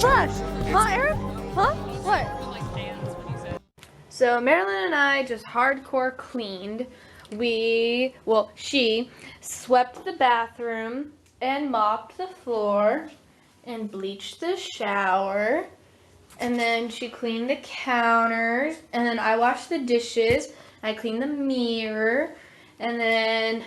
rush? Huh, Aaron? Huh? What? So Marilyn and I just hardcore cleaned. She swept the bathroom and mopped the floor and bleached the shower. And then she cleaned the counters. And then I washed the dishes. I cleaned the mirror. And then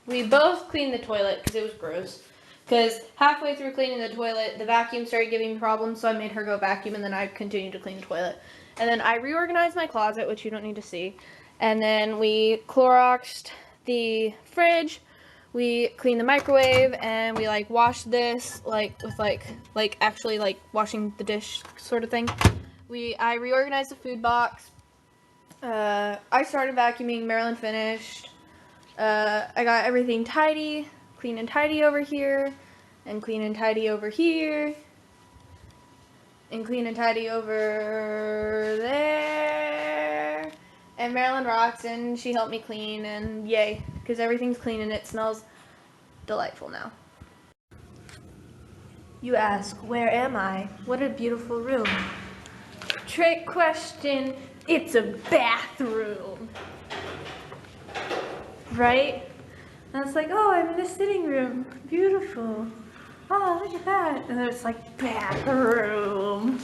we both cleaned the toilet because it was gross. Because halfway through cleaning the toilet, the vacuum started giving me problems, so I made her go vacuum, and then I continued to clean the toilet. And then I reorganized my closet, which you don't need to see. And then we Cloroxed the fridge. We cleaned the microwave, and we washed this with actually washing the dish sort of thing. I reorganized the food box. I started vacuuming. Marilyn finished. I got everything tidy, clean and tidy over here, and clean and tidy over here, and clean and tidy over there. And Marilyn rocks, and she helped me clean, and yay, because everything's clean and it smells delightful now. You ask, where am I? What a beautiful room. Trick question, it's a bathroom. Right? And it's like, oh, I'm in a sitting room. Beautiful. Oh, look at that. And then it's like, bathroom.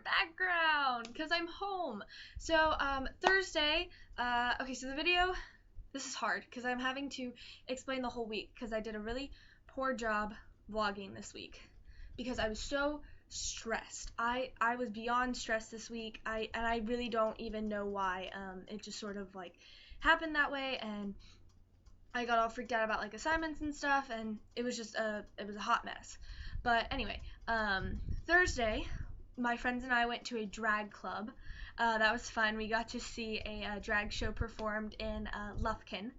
Background because I'm home. So Thursday, okay, so the video, this is hard because I'm having to explain the whole week because I did a really poor job vlogging this week because I was so stressed. I was beyond stressed this week. I really don't even know why. It just sort of happened that way, and I got all freaked out about assignments and stuff, and it was just it was a hot mess. But anyway, Thursday, my friends and I went to a drag club. That was fun. We got to see a drag show performed in Lufkin.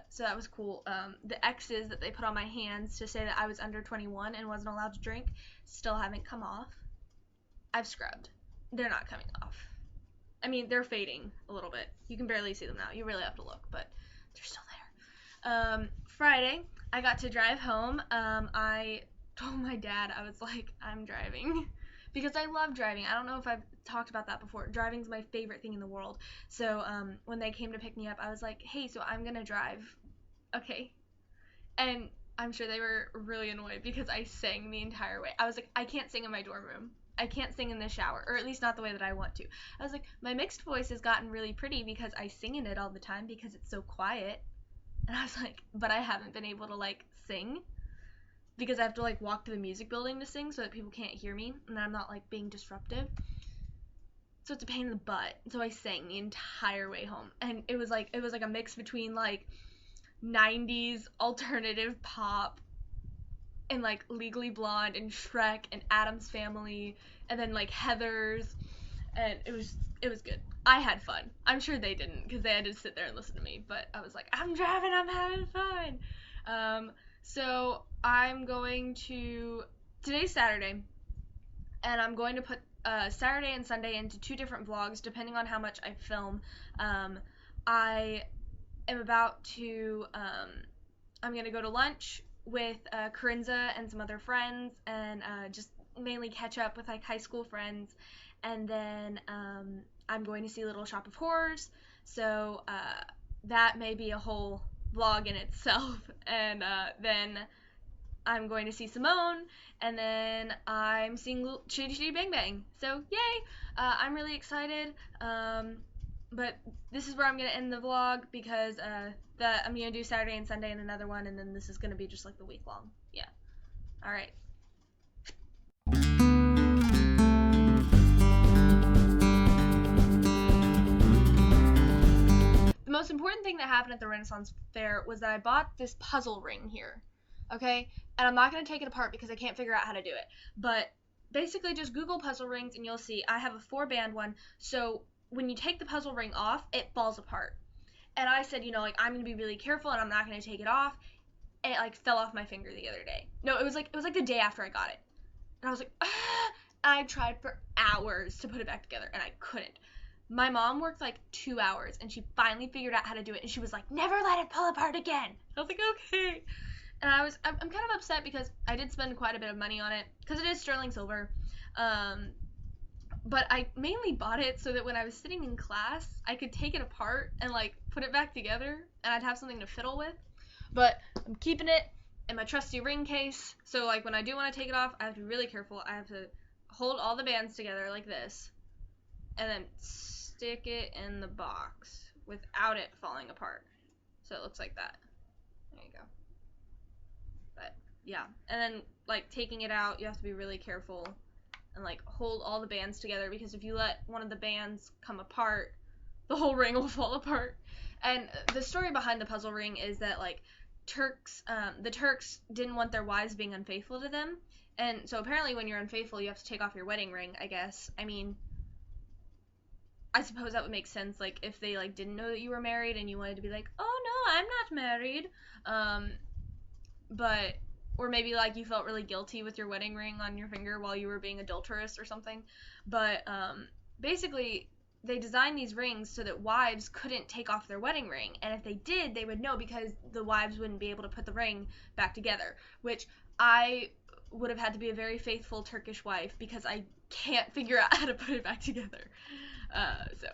So that was cool. The X's that they put on my hands to say that I was under 21 and wasn't allowed to drink still haven't come off. I've scrubbed. They're not coming off. I mean, they're fading a little bit. You can barely see them now. You really have to look, but they're still there. Friday, I got to drive home. I told my dad, I was like, I'm driving. Because I love driving. I don't know if I've talked about that before. Driving's my favorite thing in the world. So when they came to pick me up, I was like, hey, so I'm going to drive. Okay. And I'm sure they were really annoyed because I sang the entire way. I was like, I can't sing in my dorm room. I can't sing in the shower, or at least not the way that I want to. I was like, my mixed voice has gotten really pretty because I sing in it all the time because it's so quiet. And I was like, but I haven't been able to sing because I have to walk to the music building to sing so that people can't hear me and I'm not being disruptive. So it's a pain in the butt. So I sang the entire way home, and it was a mix between 90s alternative pop and Legally Blonde and Shrek and Addams Family and then Heathers, and it was good. I had fun. I'm sure they didn't because they had to sit there and listen to me, but I was like, I'm driving, I'm having fun. So I'm going to, today's Saturday, and I'm going to put Saturday and Sunday into 2 different vlogs depending on how much I film. I am about to, I'm going to go to lunch with Corinza and some other friends and just mainly catch up with high school friends, and then I'm going to see Little Shop of Horrors, so that may be a whole vlog in itself, and then I'm going to see Simone, and then I'm seeing Chitty Chitty Bang Bang, so yay! I'm really excited, but this is where I'm going to end the vlog because I'm going to do Saturday and Sunday and another one, and then this is going to be just the week long. Yeah. Alright. The most important thing that happened at the Renaissance Fair was that I bought this puzzle ring here. Okay? And I'm not going to take it apart because I can't figure out how to do it. But basically just Google puzzle rings and you'll see I have a 4-band one, so when you take the puzzle ring off, it falls apart. And I said, like, I'm gonna be really careful and I'm not gonna take it off. And it like fell off my finger the other day. No, it was like the day after I got it. And I was like, ah! And I tried for hours to put it back together and I couldn't. My mom worked like 2 hours and she finally figured out how to do it, and she was like, never let it pull apart again. I was like, okay. And I'm kind of upset because I did spend quite a bit of money on it because it is sterling silver. But I mainly bought it so that when I was sitting in class, I could take it apart and like put it back together and I'd have something to fiddle with. But I'm keeping it in my trusty ring case. So like when I do want to take it off, I have to be really careful. I have to hold all the bands together like this and then stick it in the box without it falling apart. So it looks like that. There you go. But yeah, and then like taking it out, you have to be really careful and like hold all the bands together, because if you let one of the bands come apart, the whole ring will fall apart. And the story behind the puzzle ring is that like the Turks didn't want their wives being unfaithful to them, and so apparently when you're unfaithful, you have to take off your wedding ring. I guess. I mean, I suppose that would make sense. Like if they like didn't know that you were married and you wanted to be like, oh no, I'm not married, but or maybe like you felt really guilty with your wedding ring on your finger while you were being adulterous or something. But basically they designed these rings so that wives couldn't take off their wedding ring, and if they did, they would know, because the wives wouldn't be able to put the ring back together, which I would have had to be a very faithful Turkish wife because I can't figure out how to put it back together. So